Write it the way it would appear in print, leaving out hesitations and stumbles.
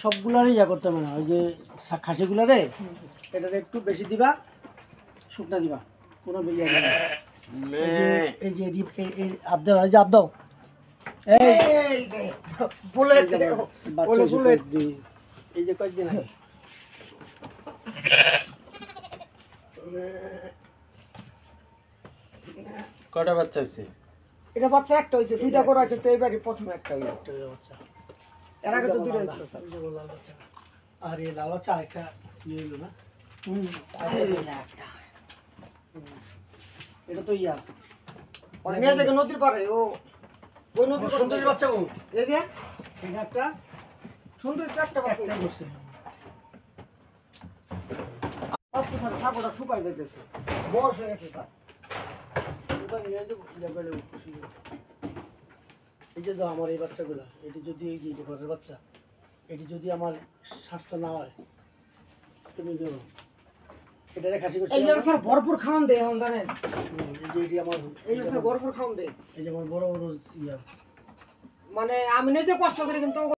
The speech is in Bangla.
সবগুলারই ইয়া করতে হবে না, ওই যে খাসিগুলারে এটাতে একটু বেশি দিবা, শুকনা দিবা, কোনো ইয়া দিবা না। এই যে আবদাও, এই যে আবদাও, এই যে কয়েকদিন আগে কয়টা বাচ্চা হয়েছে? এটা বাচ্চা একটা হয়েছে, দুইটা করে কিন্তু এইবারই প্রথম একটা হইলো। বাচ্চা, এর আগে তো দুইটা হয়েছিল স্যার। লাল বাচ্চা, আর এই লাল বাচ্চা আরেকটা নিয়ে এলো না, এটা তো ইয়া অনেক থেকে নদীর পারে, ও ওই নদীর পারে সুন্দরী বাচ্চা গো, এই যে এটা একটা সুন্দর চারটা বাচ্চা একটা বসছে। আপনি স্যার সাপোটা শুকাই যাইতেছে, বয়স হয়ে গেছে স্যার। এই যে আমার এই বাচ্চাগুলা, এটি যদি এই যে ঘরের বাচ্চা, এটি যদি আমার স্বাস্থ্য না হয়, তুমি কেউ এটারে খাসি করছি। এই যে স্যার ভরপুর খাওয়ান দেয় এখন জানেন, এই যে এটি আমার, এই যে স্যার ভরপুর খাওয়ান দেয়, এই যে আমার বড় বড় ইয়া, মানে আমি নিজে কষ্ট করি কিন্তু